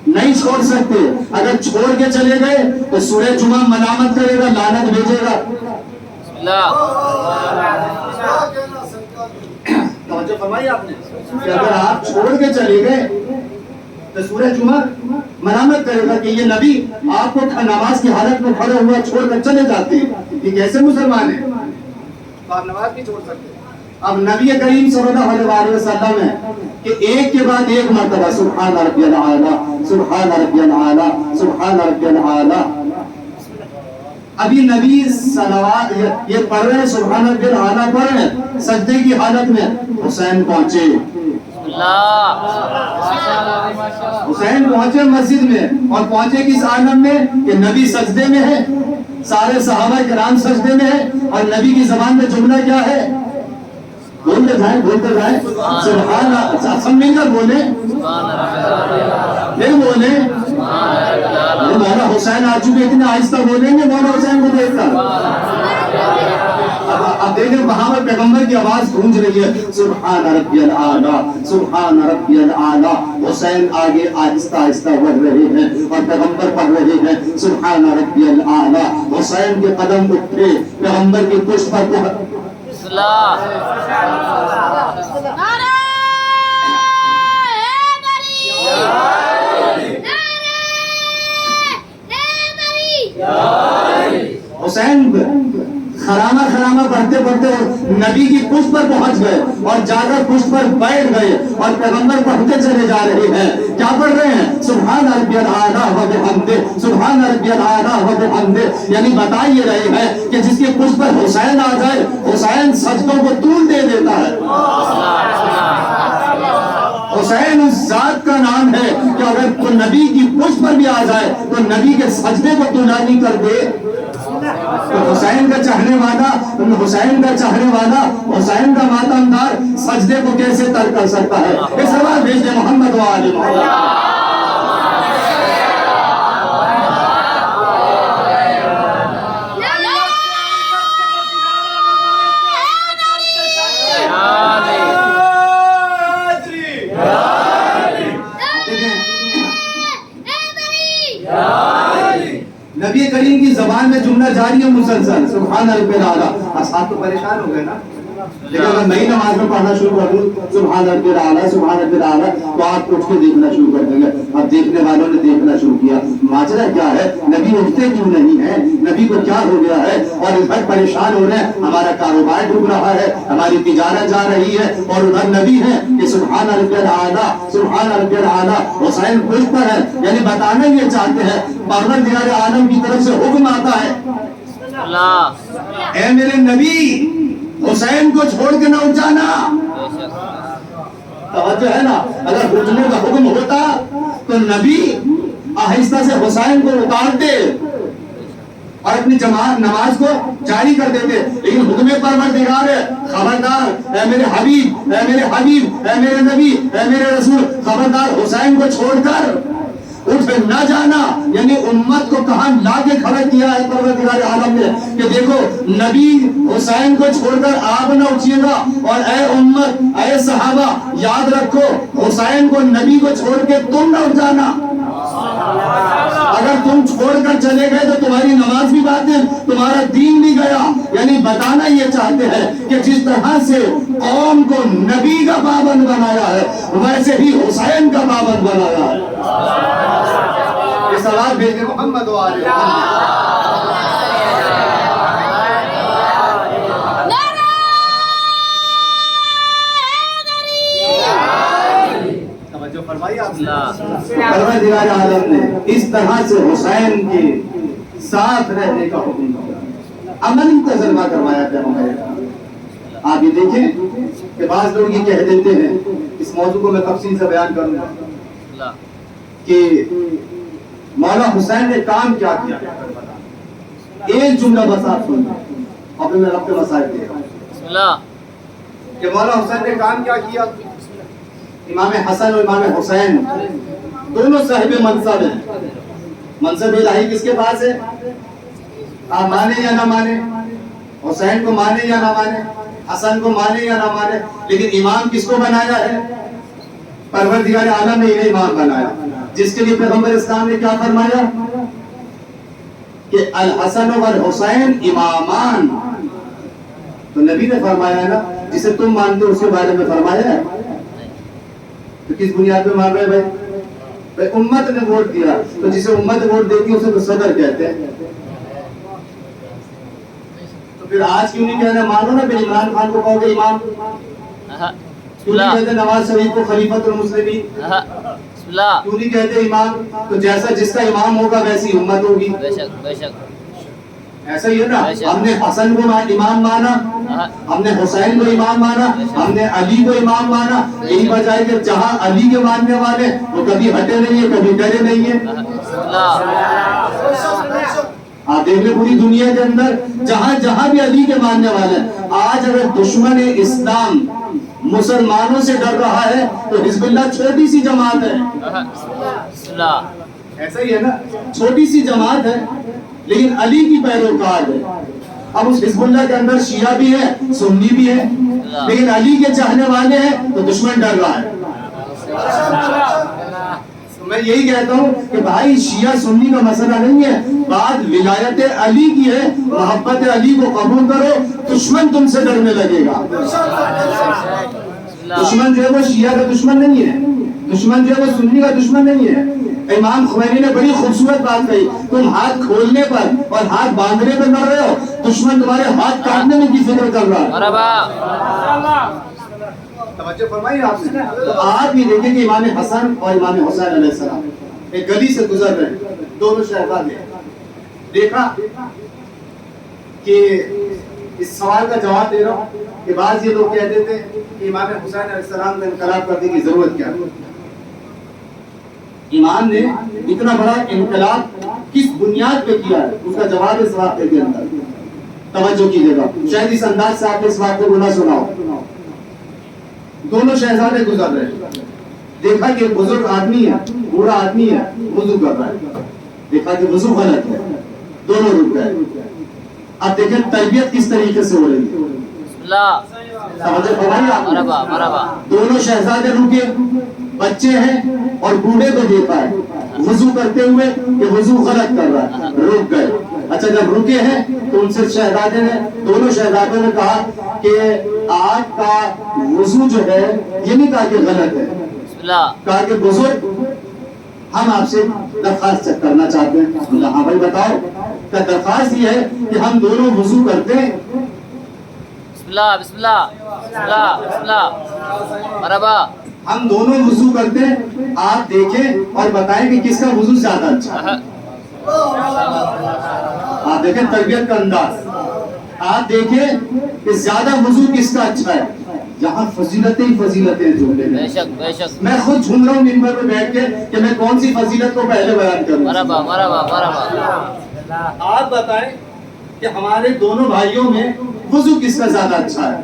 نہیں چھوڑ سکتے. اگر چھوڑ کے چلے گئے تو سورہ جمعہ ملامت کرے گا، لعنت بھیجے گا. توجہ فرمائی آپ نے کہ اگر آپ چھوڑ کے چلے گئے تو سورہ جمعہ ملامت کرے گا کہ یہ نبی آپ کو نماز کی حالت میں کھڑے ہوا چھوڑ کر چلے جاتے ہیں، یہ کیسے مسلمان ہیں؟ تو آپ نماز نہیں چھوڑ سکتے. اب نبی کریم صلی اللہ علیہ وسلم ہے کہ ایک کے بعد ایک مرتبہ سبحان ربی الاعلیٰ، سبحان ربی الاعلیٰ، سبحان ربی الاعلیٰ. ابھی نبی صلوات یہ پڑھ رہے ہیں، سبحان ربی الاعلیٰ پڑھ رہے ہیں، سجدے کی حالت میں حسین پہنچے. حسین پہنچے مسجد میں، اور پہنچے کس عالم میں کہ نبی سجدے میں ہے، سارے صحابہ کرام سجدے میں ہے، اور نبی کی زبان میں جملہ کیا ہے؟ بولتے جائیں سبحان اللہ. سب مل کر بولے، نہیں بولے. مولا حسین آ چکے، اتنے آہستہ بولیں گے مولا حسین کو دیکھ کر. اب دیکھیں وہاں پر پیغمبر کی آواز گونج رہی ہے، سبحان ربی الاعلیٰ، سبحان ربی الاعلیٰ. حسین آگے آہستہ آہستہ بڑھ رہے ہیں اور پیغمبر پڑھ رہے ہیں سبحان ربی الاعلیٰ. حسین کے قدم اٹھے پیغمبر کی پشت پر. حسین خرامہ پڑھتے پڑھتے نبی کی پشت پر پہنچ گئے اور جا کر پشت پر بیٹھ گئے اور پیغمبر پڑھتے چلے جا رہے ہیں. کیا پڑھ رہے ہیں؟ سبحان ربی الاعلیٰ و بحمدہ، سبحان ربی الاعلیٰ و بحمدہ. یعنی بتا یہ رہے ہیں کہ جس کی پشت پر حسین آ جائے حسین سجدوں کو طول دے دیتا ہے. حسین اس ذات کا نام ہے کہ اگر کوئی نبی کی پشت پر بھی آ جائے تو نبی کے سجدے کو طولانی کر دے. تو حسین کا چاہنے والا، حسین کا چاہنے والا، حسین کا ماتمدار سجدے کو کیسے ترک کر سکتا ہے؟ یہ سوال بھیج دے محمد و آل محمد. نبی کریم کی زبان میں جملہ جاری ہے مسلسل سبحان ربی الاعلیٰ. اصحاب تو پریشان ہو گئے نا، لیکن اگر نئی نماز میں پڑھنا شروع کر دوں سبحان ربی الاعلیٰ، سبحان ربی الاعلیٰ، تو آپ اٹھ کے دیکھنا شروع کر دیں گے. اب دیکھنے والوں نے دیکھنا شروع کیا، ماجرا کیا ہے؟ نبی اٹھتے کیوں نہیں ہے؟ نبی کو کیا ہو گیا ہے؟ اور ادھر پریشان ہو رہے ہیں، ہمارا کاروبار ڈوب رہا ہے، ہماری تجارت جا رہی ہے، اور ادھر نبی ہے کہ سبحان ربی الاعلیٰ، سبحان ربی الاعلیٰ. حسین پشت پر ہے، یعنی بتانا یہ چاہتے ہیں پروردگار عالم کی طرف سے حکم آتا ہے اے میرے نبی حسین کو چھوڑ کے نہ اٹھ جانا. توجہ ہے نا. اگر اٹھنے کا حکم ہوتا تو نبی آہستہ سے حسین کو اتارتے اور اپنی جماعت نماز کو جاری کر دیتے، لیکن حکم پروردگار ہے خبردار اے میرے حبیب، اے میرے حبیب، اے میرے نبی، اے میرے رسول، خبردار حسین کو چھوڑ کر اٹھ نہ جانا. یعنی امت کو کہاں لا کے کھڑا کیا ہے پروردگار عالم نے کہ دیکھو نبی حسین کو چھوڑ کر آپ نہ اٹھیے گا، اور اے امت، اے صحابہ یاد رکھو حسین کو، نبی کو چھوڑ کے تم نہ اٹھ جانا. اگر تم چھوڑ کر چلے گئے تو تمہاری نماز بھی باطل، تمہارا دین بھی گیا. یعنی بتانا یہ چاہتے ہیں کہ جس طرح سے قوم کو نبی کا پابند بنایا ہے ویسے ہی حسین کا پابند بنایا ہے. یہ سوال بھیجے محمد و آل محمد. پروردگار عالم نے اس طرح سے حسین کے ساتھ رہنے کا حکم دیا، عملی تجربہ کروایا پیغمبر. آپ یہ دیکھیں کہ بعض لوگ یہ کہہ دیتے ہیں، اس موضوع کو میں تفصیل سے بیان کروں گا، کہ مولا حسین نے کام کیا کیا. ایک جملہ بس آپ سن لیں اور پھر میں رب کے مسائل دے رہا ہوں کہ مولا حسین نے کام کیا کیا. امام حسن اور امام حسین دونوں صاحب منصب ہیں. منصب الہی کس کے پاس ہے؟ آپ مانے یا نہ مانے, حسین کو مانے یا نہ مانے, حسن کو مانے یا نہ مانے, لیکن امام کس کو بنایا ہے؟ پروردگار عالم نے انہیں امام بنایا, جس کے لیے پیغمبر اسلام نے کیا فرمایا کہ الحسن والحسین امامان. تو نبی نے فرمایا ہے نا, جسے تم مانتے ہو اس کے بارے میں فرمایا ہے. تو کس بنیاد پہ مان رہے بھائی؟ امت نے ووٹ دیا, تو جسے امت ووٹ دیتی ہے اسے تو صدر کہتے ہیں. تو پھر آج کیوں نہیں کہنا مانو نا, پھر عمران خان کو کہو گے امام, کیوں نہیں کہتے نواز شریف کو خلیفۃ المسلمین, کیوں نہیں کہتے امام؟ تو جیسا جس کا امام ہوگا ویسی امت ہوگی. ایسا ہی ہے نا, ہم نے حسن کو امام مانا, ہم نے حسین کو امام مانا, ہم نے علی کو امام مانا. یہی وجہ ہے کہ جہاں علی کے ماننے والے وہ کبھی ہٹے نہیں ہیں, کبھی ڈرے نہیں ہیں. آپ دیکھ لیں پوری دنیا کے اندر جہاں جہاں بھی علی کے ماننے والے. آج اگر دشمن اسلام مسلمانوں سے ڈر رہا ہے تو حزب اللہ چھوٹی سی جماعت ہے. ایسا ہی ہے نا, چھوٹی سی جماعت ہے لیکن علی کی پیروکار ہے. اب اس حزب اللہ کے اندر شیعہ بھی ہے, سنی بھی ہے, لیکن علی کے چاہنے والے ہیں تو دشمن ڈر رہا ہے. میں یہی کہتا ہوں کہ بھائی شیعہ سنی کا مسئلہ نہیں ہے, بات ولایت علی کی ہے. محبت علی کو قبول کرو, دشمن تم سے ڈرنے لگے گا. دشمن جو ہے وہ شیعہ کا دشمن نہیں ہے, دشمن جو ہے وہ سنی کا دشمن نہیں ہے. امام خمینی نے بڑی خوبصورت بات کہی, تم ہاتھ کھولنے پر اور ہاتھ باندھنے پر لڑ رہے ہو, دشمن تمہارے ہاتھ کاٹنے میں کی فکر کر رہا ہے. توجہ فرمائیے آپ نے. تو آپ یہ دیکھیں کہ امام حسن اور امام حسین علیہ السلام ایک گلی سے گزر رہے ہیں, دونوں شہزادے. دیکھا کہ اس سوال کا جواب دے رہا ہوں کہ بعض یہ لوگ کہتے تھے کہ امام حسین علیہ السلام نے انقلاب کرنے کی ضرورت کیا. امام نے اتنا بڑا انقلاب کس بنیاد پہ کیا ہے, اس کا جواب اس واقعے کے اندر. توجہ کیجیے گا, شاید اس انداز سے آپ نے اس واقعے کو نہ سنا ہو. دونوں شہزادے گزر رہے ہیں, دیکھا کہ بزرگ آدمی ہے, بوڑھا آدمی ہے, وضو کر رہا ہے. دیکھا کہ وضو غلط ہے, دونوں رک گئے. اب دیکھیں تربیت کس طریقے سے ہو رہی ہے. دونوں شہزادے رکے, بچے ہیں اور بوڑھے کو دیکھا ہے وضو کرتے ہوئے کہ وضو غلط کر رہا ہے, رک گئے. اچھا جب رکے ہیں تو ان سے شہزادے نے, دونوں شہزادوں نے کہا کہ آپ کا وضو جو ہے یہ نہیں کہا کہ غلط ہے, کہا کہ بزرگ ہم آپ سے درخواست کرنا چاہتے ہیں. ہاں بھائی بتاؤ. کہ درخواست یہ ہے کہ ہم دونوں وضو کرتے ہیں. ہم دونوں وضو کرتے ہیں, آپ دیکھیں اور بتائیں کہ کس کا وضو زیادہ اچھا ہے. آپ دیکھیں تربیت کا انداز, آپ دیکھیں کہ زیادہ وضو کس کا اچھا ہے. یہاں فضیلتیں ہی فضیلتیں جملے میں. میں خود جھوم رہا ہوں منبر پہ بیٹھ کے کہ میں کون سی فضیلت کو پہلے بیان کروں. آپ بتائیں کہ ہمارے دونوں بھائیوں میں وضو کس کا زیادہ اچھا ہے.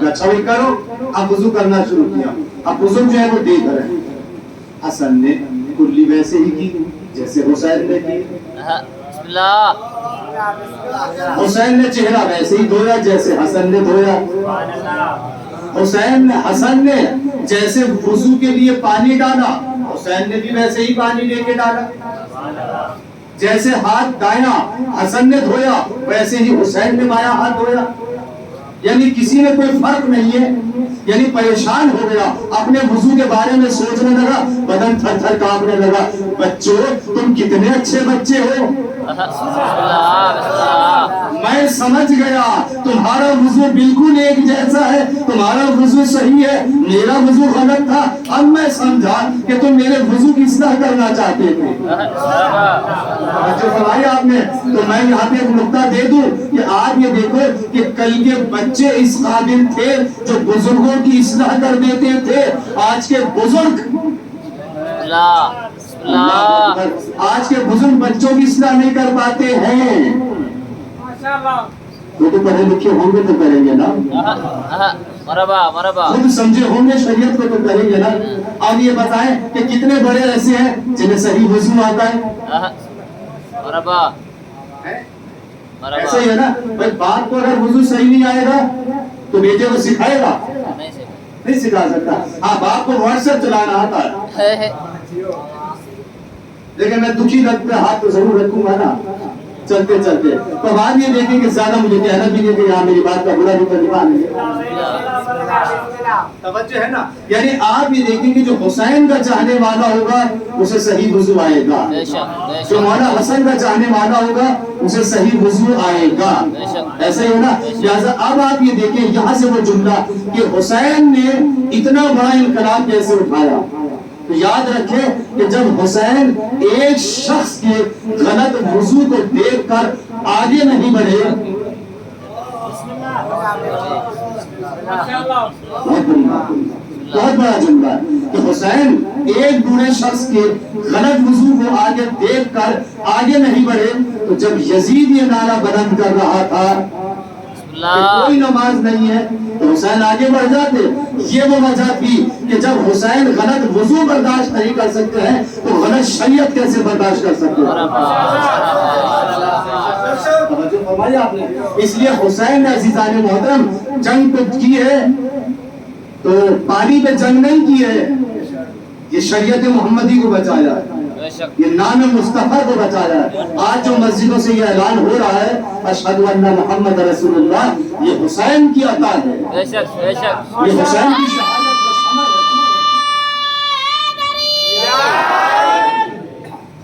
اچھا بھی کرو. اب وضو کرنا شروع کیا. اب بزرگ جو ہے وہ دیکھ رہے ہیں. حسن نے کلی ویسے ہی کی جیسے حسین نے کی. حسین نے چہرہ ویسے ہی دھویا جیسے حسن نے دھویا. حسن نے جیسے وضو کے لیے پانی ڈالا, حسین نے بھی ویسے ہی پانی لے کے ڈالا. جیسے ہاتھ دایاں حسن نے دھویا ویسے ہی حسین نے بایاں ہاتھ دھویا. یعنی کسی میں کوئی فرق نہیں ہے. یعنی پریشان ہو گیا, اپنے وضو کے بارے میں سوچنے لگا, بدن تھر تھر کانپنے لگا. بچوں تم کتنے اچھے بچے ہو, میں سمجھ گیا تمہارا وضو بالکل ایک جیسا ہے, تمہارا وضو صحیح ہے, میرا وضو غلط تھا. اب میں سمجھا کہ تم میرے وضو کی اصلاح کرنا چاہتے تھے. آپ نے تو میں یہاں پہ ایک نقطہ دے دوں کہ آپ یہ دیکھو کہ کل کے بچے اس قابل تھے جو بزرگوں کی اصلاح کر دیتے تھے. آج کے بزرگ آج کے بزرگ بچوں کی اصلاح نہیں کر پاتے ہیں، وہ تو پڑھے لکھے ہوں گے تو کریں گے نا، خود سمجھے ہوں گے شریعت کو تو کریں گے نا۔ اب یہ بتائیں کہ کتنے بڑے ایسے ہیں جنہیں صحیح وضو آتا ہے؟ ایسے ہی ہے نا، بھائی باپ کو اگر وضو صحیح نہیں آئے گا تو بیٹے کو سکھائے گا؟ نہیں سکھا سکتا۔ ہاں باپ کو واٹس ایپ چلانا آتا ہے، لیکن میں دکھی رکھ پہ ہاتھ تو ضرور رکھوں گا نا چلتے چلتے، تو بعد یہ دیکھیں کہ زیادہ مجھے کہنا بھی نہیں کہ یہاں میری بات کا برا بھی ترجمہ نہیں ہے، توجہ ہے نا۔ یعنی آپ یہ دیکھیں کہ جو حسین کا چاہنے والا ہوگا اسے صحیح وضو آئے گا، جو مولا حسن کا چاہنے والا ہوگا اسے صحیح وضو آئے گا، ایسا ہی ہے نا۔ لہٰذا اب آپ یہ دیکھیں یہاں سے وہ جملہ کہ حسین نے اتنا بڑا انقلاب کیسے اٹھایا، تو یاد رکھیں کہ جب حسین ایک شخص کے غلط وضو کو دیکھ کر آگے نہیں بڑھے، بہت بڑا جملہ ہے کہ حسین ایک بوڑھے شخص کے غلط وضو کو آگے دیکھ کر آگے نہیں بڑھے، تو جب یزید یہ نعرہ بلند کر رہا تھا کہ کوئی نماز نہیں ہے تو حسین آگے بڑھ جاتے۔ یہ وہ وجہ تھی کہ جب حسین غلط وضو برداشت نہیں کر سکتے ہیں تو غلط شریعت کیسے برداشت کر سکتے ہیں؟ اس لیے حسین نے عزیزان محترم جنگ کو کی ہے تو پانی پہ جنگ نہیں کی ہے، یہ شریعت محمدی کو بچایا ہے، یہ نام مصطفیٰ کو بچایا ہے۔ آج جو مسجدوں سے یہ اعلان ہو رہا ہے اشہد ان محمد رسول اللہ، یہ حسین کی عطا ہے، یہ حسین کی شہادت کا ثمر ہے۔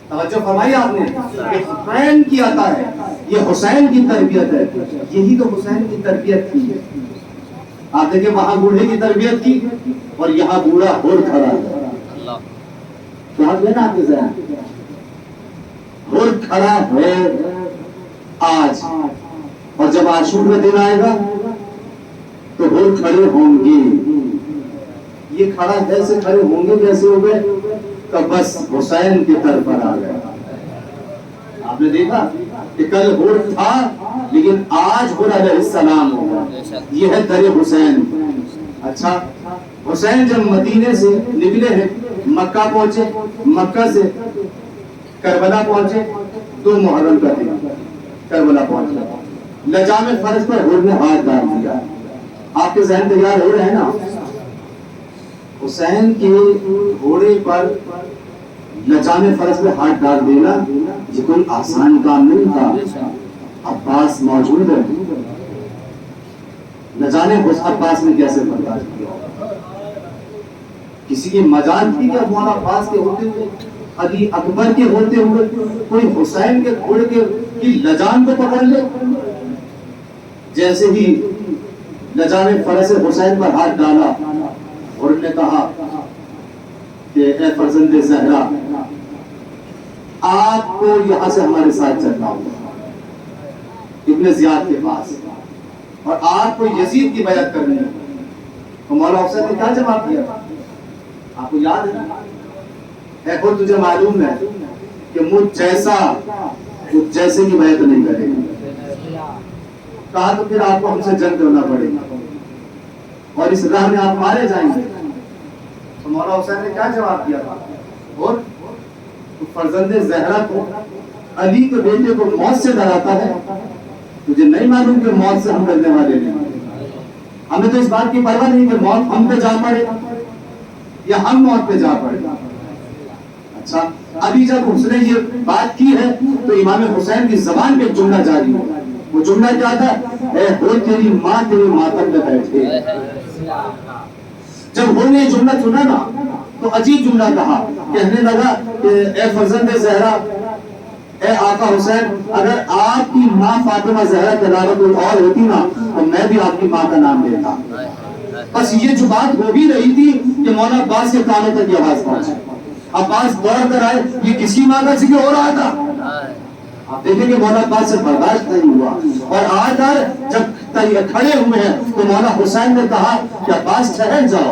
توجہ فرمائی آپ نے کہ حسین کی عطا ہے، یہ حسین کی تربیت ہے، یہی تو حسین کی تربیت تھی۔ آپ دیکھیں وہاں بوڑھے کی تربیت کی اور یہاں بوڑھا ہور کھڑا ہے، آپ کے ذہن ہور کھڑا ہے آج، اور جب عاشور کا دن آئے گا تو ہور کھڑے ہوں گے۔ یہ کھڑا جیسے کھڑے ہوں گے کیسے ہو گئے؟ تو بس حسین کے در پر آ گئے۔ آپ نے دیکھا کہ کل ہور تھا لیکن آج ہور علیہ السلام ہوگا، یہ ہے در حسین۔ اچھا حسین جب مدینے سے نکلے ہیں مکہ پہنچے، مکہ سے کربلا پہنچے، 2 محرم کا دن کربلا پہنچے، لجام فرض پر ہور نے ہاتھ ڈال دیا۔ آپ کے ذہن تیار ہو رہے ہیں نا، حسین کے گھوڑے پر لجام فرض پہ ہاتھ ڈال دینا یہ کوئی آسان کام نہیں تھا۔ عباس موجود ہے، نہ جانے عباس نے کیسے برداشت کیا، کسی کی مجال تھی کہ مولا عباس کے ہوتے ہوئے، علی اکبر کے ہوتے ہوئے کوئی حسین کے گھوڑے کی لجام کو پکڑ لے؟ جیسے ہی لجام فرض حسین پر ہاتھ ڈالا اور نے کہا کہ اے فرزند زہرا، آپ کو یہاں سے ہمارے ساتھ چلنا ہوگا ابن زیاد کے پاس، اور آپ کو یزید کی بیعت کرنی ہے۔ تو مولا حسین نے کیا جواب دیا؟ آپ کو یاد ہے نا، اے خود تجھے معلوم ہے کہ مجھ جیسے کی بیعت نہیں کرے گا۔ کہا تو پھر آپ کو ہم سے جنگ کرنا پڑے گا اور اس راہ میں آپ مارے جائیں گے۔ تو مولا حسین نے کیا جواب دیا تھا؟ اور فرزند زہرا کو، علی کے بیٹے کو موت سے ڈراتا ہے، تجھے نہیں معلوم کہ موت سے ہم ڈرنے والے نہیں، ہمیں تو اس بات کی پرواہ نہیں کہ موت ہم پہ جا پڑے یا ہم موت پہ جا پڑے۔ اچھا ابھی جب اس نے یہ بات کی ہے تو امام حسین کی زبان پہ جملہ جاری ہو، وہ جملہ کیا تھا؟ اے ہو تیری ماں تیرے ماتم پہ بیٹھے۔ جب وہ نے جملہ سنا نا تو عجیب جملہ کہا، کہنے لگا کہ اے فرزند زہرا، اے آقا حسین، اگر آپ کی ماں فاطمہ زہرا کے علاوہ کوئی اور ہوتی نا تو میں بھی آپ کی ماں کا نام لیتا۔ بس یہ جو بات ہو بھی رہی تھی کہ مولا عباس کے کانوں تک یہ آواز پہنچی، عباس دوڑ کر آئے، یہ کس کی ماں کا ذکر ہو رہا تھا؟ آپ دیکھیں کہ مولا عباس سے برداشت نہیں ہوا، اور آ کر جب کھڑے ہوئے ہیں تو مولا حسین نے کہا کہ عباس ٹھہر جاؤ۔